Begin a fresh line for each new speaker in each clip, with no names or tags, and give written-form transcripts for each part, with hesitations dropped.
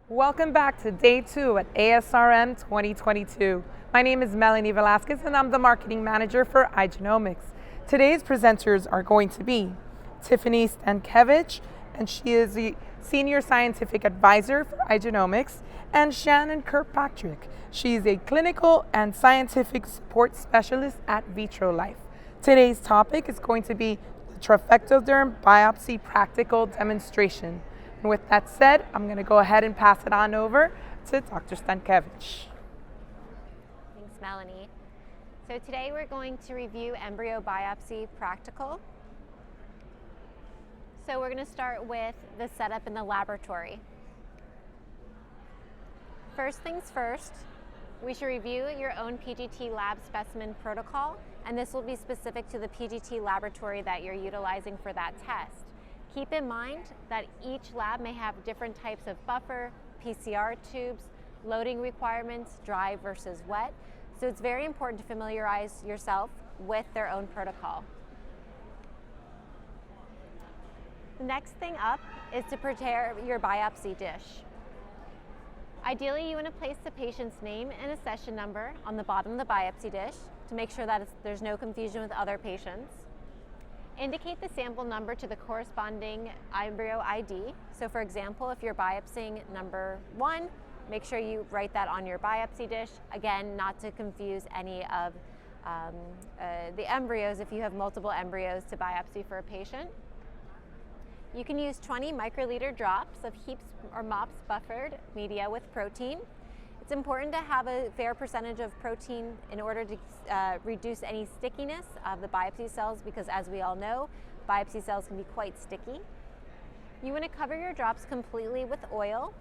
Welcome back to day 2 at ASRM 2022. My name is Melanie Velasquez and I'm the marketing manager for Igenomix. Today's presenters are going to be Tiffany Stankewicz, and she is the senior scientific advisor for Igenomix, and Shannon Kirkpatrick. She is a clinical and scientific support specialist at Vitrolife. Today's topic is going to be the Trophectoderm biopsy practical demonstration. And with that said, I'm going to go ahead and pass it on over to Dr. Stankewicz.
Thanks, Melanie. So today we're going to review embryo biopsy practical. So we're going to start with the setup in the laboratory. First things first, we should review your own PGT lab specimen protocol, and this will be specific to the PGT laboratory that you're utilizing for that test. Keep in mind that each lab may have different types of buffer, PCR tubes, loading requirements, dry versus wet. So it's very important to familiarize yourself with their own protocol. The next thing up is to prepare your biopsy dish. Ideally, you want to place the patient's name and accession number on the bottom of the biopsy dish to make sure that there's no confusion with other patients. Indicate the sample number to the corresponding embryo ID. So for example, if you're biopsying number 1, make sure you write that on your biopsy dish. Again, not to confuse any of the embryos if you have multiple embryos to biopsy for a patient. You can use 20 microliter drops of heaps or mops buffered media with protein. It's important to have a fair percentage of protein in order to reduce any stickiness of the biopsy cells, because as we all know, biopsy cells can be quite sticky. You want to cover your drops completely with oil.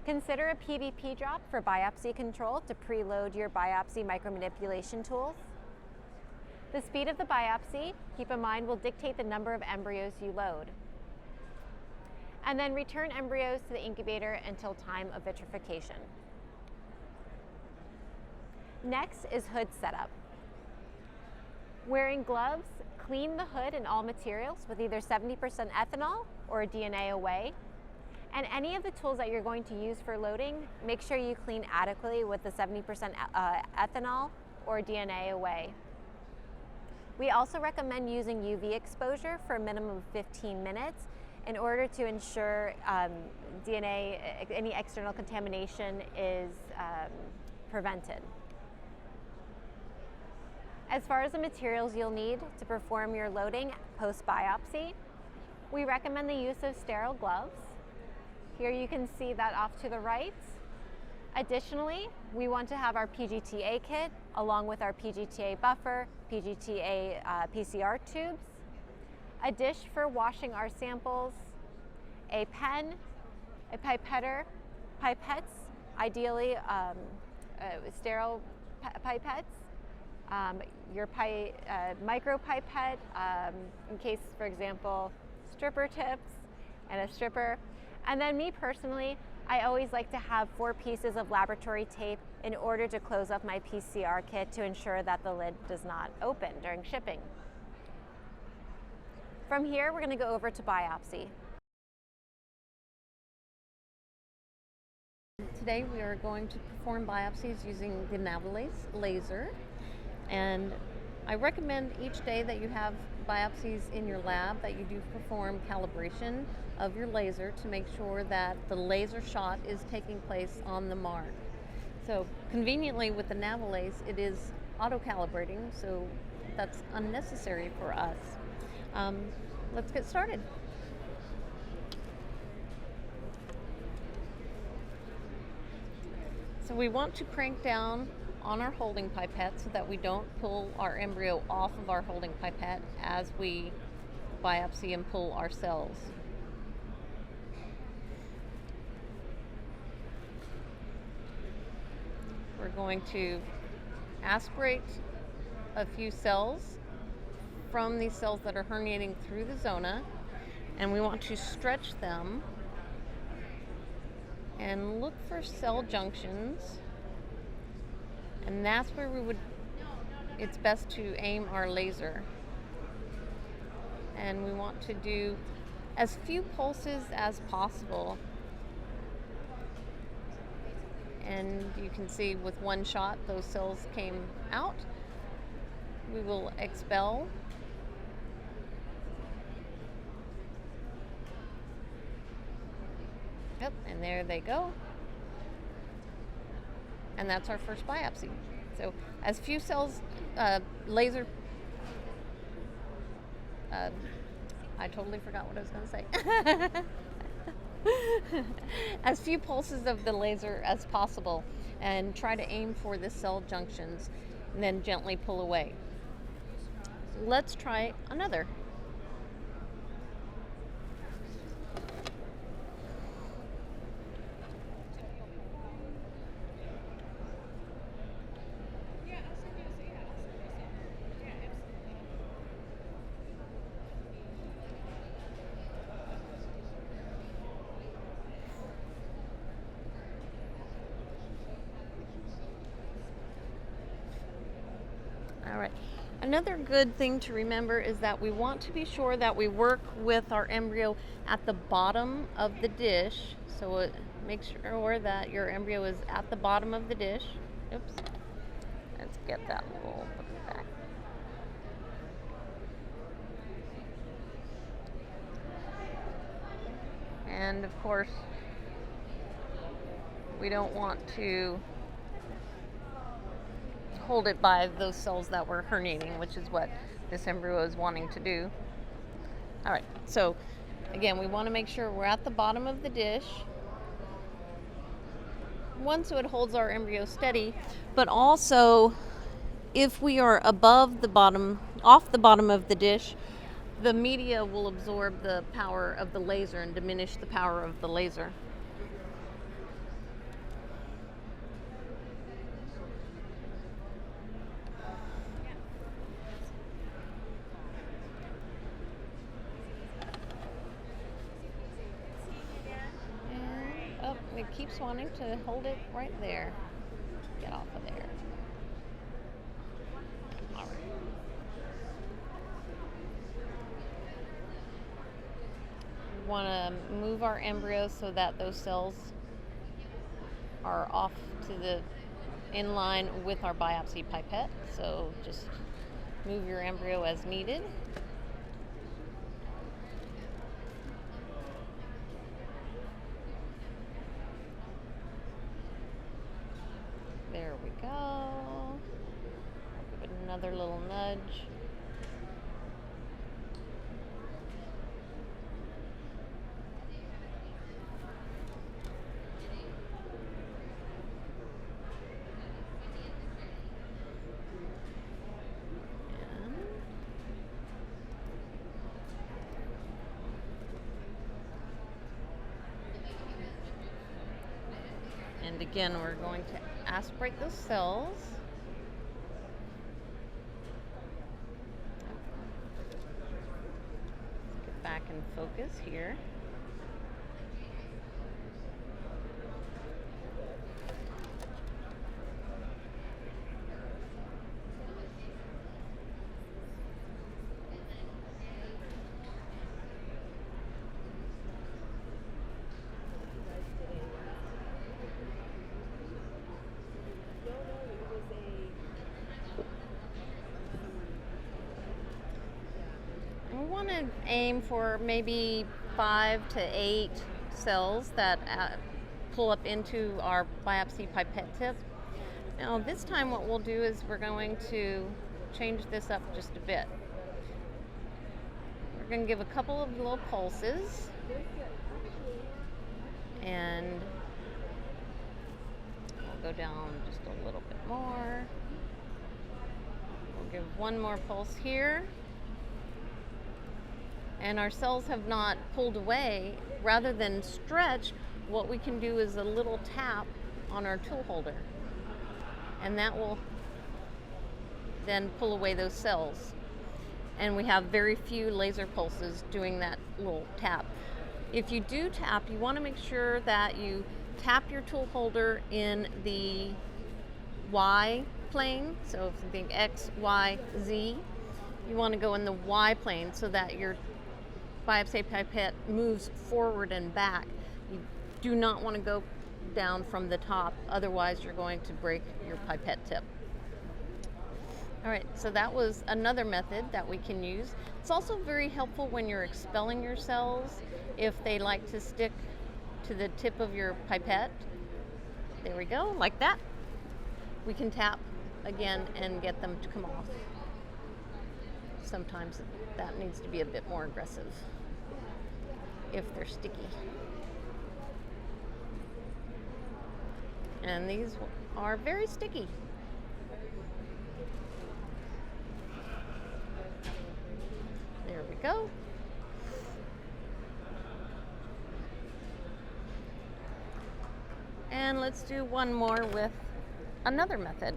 Consider a PVP drop for biopsy control to preload your biopsy micromanipulation tools. The speed of the biopsy, keep in mind, will dictate the number of embryos you load. And then return embryos to the incubator until time of vitrification. Next is hood setup. Wearing gloves, clean the hood and all materials with either 70% ethanol or DNA away. And any of the tools that you're going to use for loading, make sure you clean adequately with the 70% ethanol or DNA away. We also recommend using UV exposure for a minimum of 15 minutes in order to ensure DNA, any external contamination is prevented. As far as the materials you'll need to perform your loading post-biopsy, we recommend the use of sterile gloves. Here you can see that off to the right. Additionally, we want to have our PGTA kit along with our PGTA buffer, PGTA PCR tubes, a dish for washing our samples, a pen, a pipettes, ideally sterile pipettes, your micro pipette in case, for example, stripper tips and a stripper. And then me personally, I always like to have 4 pieces of laboratory tape in order to close up my PCR kit to ensure that the lid does not open during shipping. From here, we're going to go over to biopsy.
Today we are going to perform biopsies using the Navilace laser, and I recommend each day that you have biopsies in your lab that you do perform calibration of your laser to make sure that the laser shot is taking place on the mark. So conveniently with the Navilace, it is auto-calibrating, so that's unnecessary for us. Let's get started. So we want to crank down on our holding pipette so that we don't pull our embryo off of our holding pipette as we biopsy and pull our cells. We're going to aspirate a few cells from these cells that are herniating through the zona, and we want to stretch them and look for cell junctions, and that's where it's best to aim our laser. And we want to do as few pulses as possible And you can see with one shot, those cells came out. We will expel. Yep, and there they go. And that's our first biopsy. So as few cells, laser, I totally forgot what I was going to say. As few pulses of the laser as possible, and try to aim for the cell junctions and then gently pull away. Let's try another. All right. Another good thing to remember is that we want to be sure that we work with our embryo at the bottom of the dish. So make sure that your embryo is at the bottom of the dish. Oops. Let's get that little back. And of course, we don't want to hold it by those cells that were herniating, which is what this embryo is wanting to do. All right, so again, we want to make sure we're at the bottom of the dish. One, so it holds our embryo steady, but also if we are above the bottom, off the bottom of the dish, the media will absorb the power of the laser and diminish the power of the laser. It keeps wanting to hold it right there. Get off of there. All right. We want to move our embryo so that those cells are off to the in line with our biopsy pipette. So just move your embryo as needed. There we go. Give it another little nudge. And again, we're going to aspirate those cells. Get back in focus here. We want to aim for maybe 5 to 8 cells that pull up into our biopsy pipette tip. Now this time what we'll do is we're going to change this up just a bit. We're going to give a couple of little pulses, and we'll go down just a little bit more. We'll give one more pulse here. And our cells have not pulled away. Rather than stretch, what we can do is a little tap on our tool holder. And that will then pull away those cells. And we have very few laser pulses doing that little tap. If you do tap, you want to make sure that you tap your tool holder in the Y plane. So if you think X, Y, Z, you want to go in the Y plane so that your biopsy pipette moves forward and back. You do not want to go down from the top, otherwise you're going to break your pipette tip. All right, so that was another method that we can use. It's also very helpful when you're expelling your cells, if they like to stick to the tip of your pipette. There we go, like that. We can tap again and get them to come off. Sometimes that needs to be a bit more aggressive if they're sticky. And these are very sticky. There we go. And let's do one more with another method.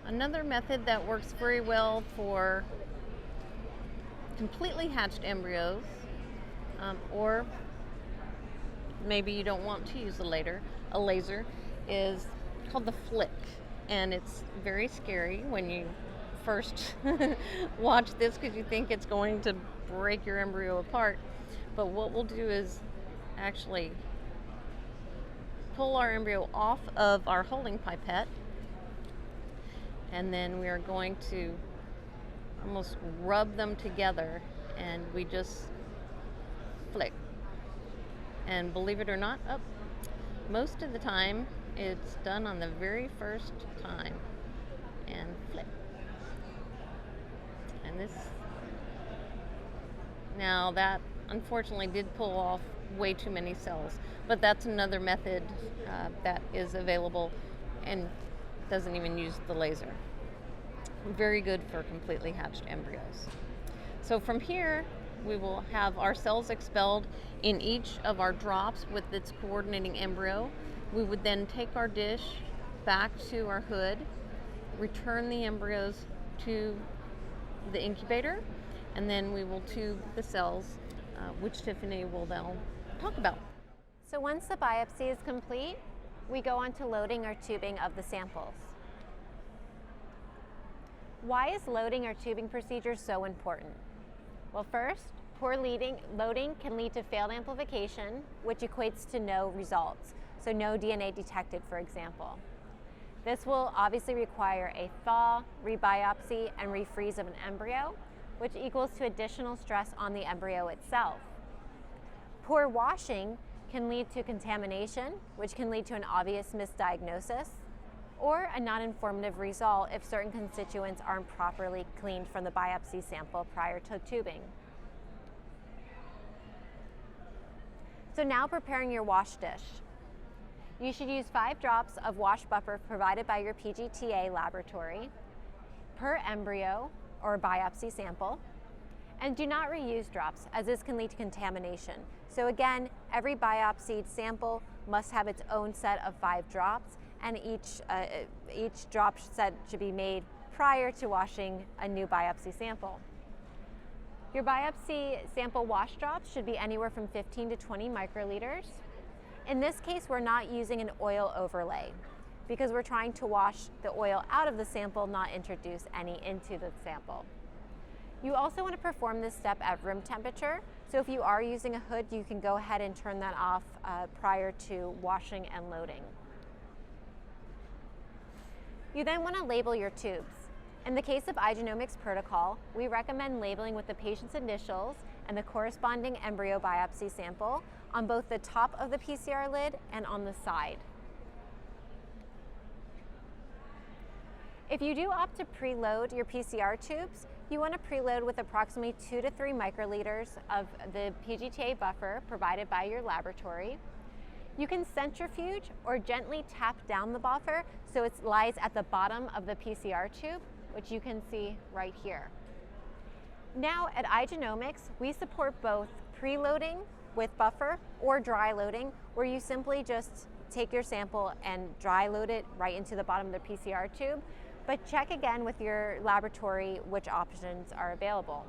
Another method that works very well for completely hatched embryos, or maybe you don't want to use a laser, is called the flick. And it's very scary when you first watch this, because you think it's going to break your embryo apart. But what we'll do is actually pull our embryo off of our holding pipette, and then we are going to almost rub them together, and we just flick. And believe it or not, most of the time it's done on the very first time. And flick. And this, now that unfortunately did pull off way too many cells, but that's another method that is available and doesn't even use the laser. Very good for completely hatched embryos. So from here, we will have our cells expelled in each of our drops with its coordinating embryo. We would then take our dish back to our hood, return the embryos to the incubator, and then we will tube the cells, which Tiffany will now talk about.
So once the biopsy is complete, we go on to loading or tubing of the samples. Why is loading or tubing procedure so important? Well, first, poor loading can lead to failed amplification, which equates to no results, so no DNA detected, for example. This will obviously require a thaw, rebiopsy, and refreeze of an embryo, which equals to additional stress on the embryo itself. Poor washing can lead to contamination, which can lead to an obvious misdiagnosis, or a non-informative result if certain constituents aren't properly cleaned from the biopsy sample prior to tubing. So now preparing your wash dish. You should use 5 drops of wash buffer provided by your PGTA laboratory per embryo or biopsy sample, and do not reuse drops, as this can lead to contamination. So again, every biopsied sample must have its own set of 5 drops, and each drop set should be made prior to washing a new biopsy sample. Your biopsy sample wash drops should be anywhere from 15 to 20 microliters. In this case, we're not using an oil overlay because we're trying to wash the oil out of the sample, not introduce any into the sample. You also want to perform this step at room temperature. So if you are using a hood, you can go ahead and turn that off prior to washing and loading. You then want to label your tubes. In the case of Igenomix protocol, we recommend labeling with the patient's initials and the corresponding embryo biopsy sample on both the top of the PCR lid and on the side. If you do opt to preload your PCR tubes, you want to preload with approximately 2 to 3 microliters of the PGTA buffer provided by your laboratory. You can centrifuge or gently tap down the buffer so it lies at the bottom of the PCR tube, which you can see right here. Now at Igenomix, we support both preloading with buffer or dry loading, where you simply just take your sample and dry load it right into the bottom of the PCR tube. But check again with your laboratory which options are available.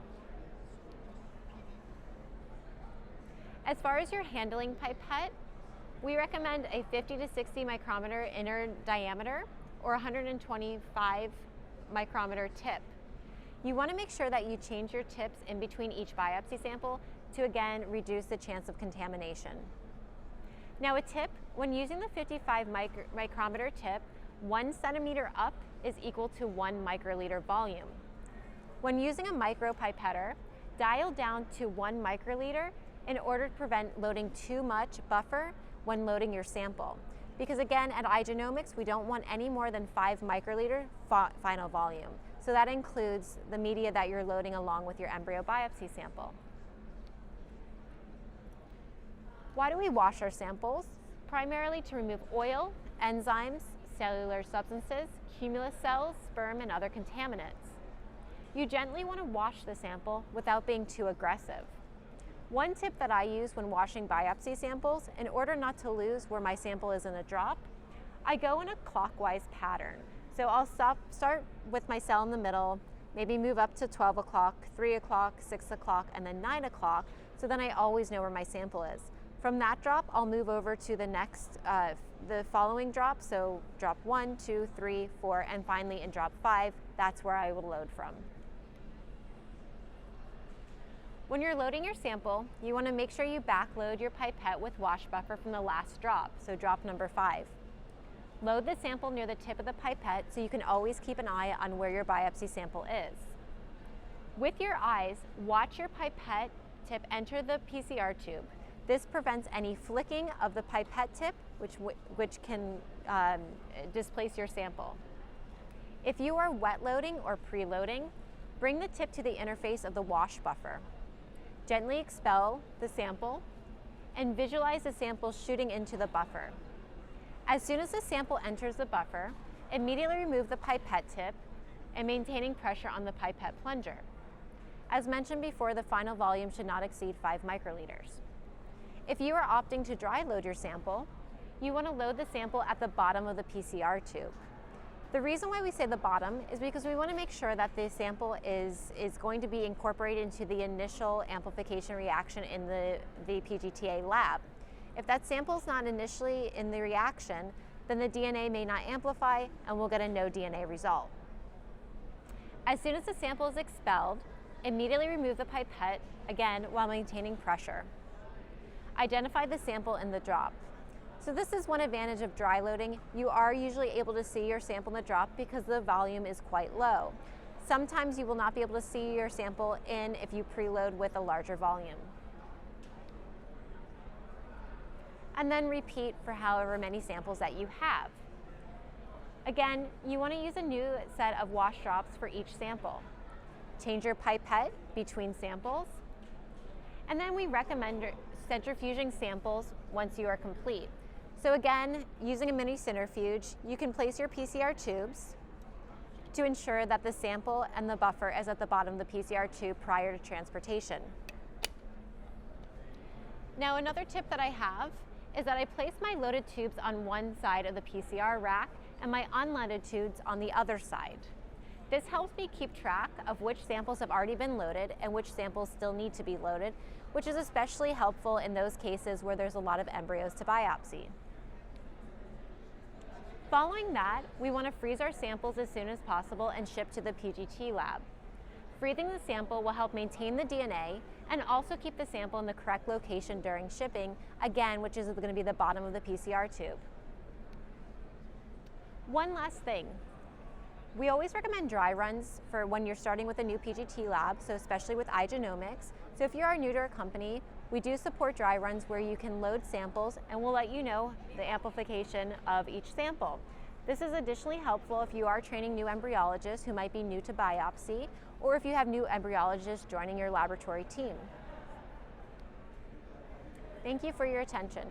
As far as your handling pipette, we recommend a 50 to 60 micrometer inner diameter or 125 micrometer tip. You want to make sure that you change your tips in between each biopsy sample to again reduce the chance of contamination. Now a tip, when using the 55 micrometer tip, 1 centimeter up is equal to 1 microliter volume. When using a micropipetter, dial down to 1 microliter in order to prevent loading too much buffer when loading your sample. Because again, at Igenomix, we don't want any more than 5 microliter final volume. So that includes the media that you're loading along with your embryo biopsy sample. Why do we wash our samples? Primarily to remove oil, enzymes, cellular substances, cumulus cells, sperm, and other contaminants. You gently want to wash the sample without being too aggressive. One tip that I use when washing biopsy samples, in order not to lose where my sample is in a drop, I go in a clockwise pattern. So I'll start with my cell in the middle, maybe move up to 12 o'clock, 3 o'clock, 6 o'clock, and then 9 o'clock, so then I always know where my sample is. From that drop, I'll move over to the next, the following drop, so drop 1, 2, 3, 4, and finally in drop 5, that's where I will load from. When you're loading your sample, you want to make sure you backload your pipette with wash buffer from the last drop, so drop number 5. Load the sample near the tip of the pipette so you can always keep an eye on where your biopsy sample is. With your eyes, watch your pipette tip enter the PCR tube. This prevents any flicking of the pipette tip, which can displace your sample. If you are wet loading or preloading, bring the tip to the interface of the wash buffer. Gently expel the sample and visualize the sample shooting into the buffer. As soon as the sample enters the buffer, immediately remove the pipette tip and maintaining pressure on the pipette plunger. As mentioned before, the final volume should not exceed 5 microliters. If you are opting to dry load your sample, you want to load the sample at the bottom of the PCR tube. The reason why we say the bottom is because we want to make sure that the sample is going to be incorporated into the initial amplification reaction in the PGTA lab. If that sample is not initially in the reaction, then the DNA may not amplify and we'll get a no DNA result. As soon as the sample is expelled, immediately remove the pipette, again while maintaining pressure. Identify the sample in the drop. So this is one advantage of dry loading. You are usually able to see your sample in the drop because the volume is quite low. Sometimes you will not be able to see your sample in if you preload with a larger volume. And then repeat for however many samples that you have. Again, you want to use a new set of wash drops for each sample. Change your pipette between samples. And then we recommend centrifuging samples once you are complete. So again, using a mini centrifuge, you can place your PCR tubes to ensure that the sample and the buffer is at the bottom of the PCR tube prior to transportation. Now another tip that I have is that I place my loaded tubes on one side of the PCR rack and my unloaded tubes on the other side. This helps me keep track of which samples have already been loaded and which samples still need to be loaded, which is especially helpful in those cases where there's a lot of embryos to biopsy. Following that, we want to freeze our samples as soon as possible and ship to the PGT lab. Freezing the sample will help maintain the DNA and also keep the sample in the correct location during shipping, again, which is going to be the bottom of the PCR tube. One last thing. We always recommend dry runs for when you're starting with a new PGT lab, so especially with Igenomix. So if you are new to our company, we do support dry runs where you can load samples and we'll let you know the amplification of each sample. This is additionally helpful if you are training new embryologists who might be new to biopsy, or if you have new embryologists joining your laboratory team. Thank you for your attention.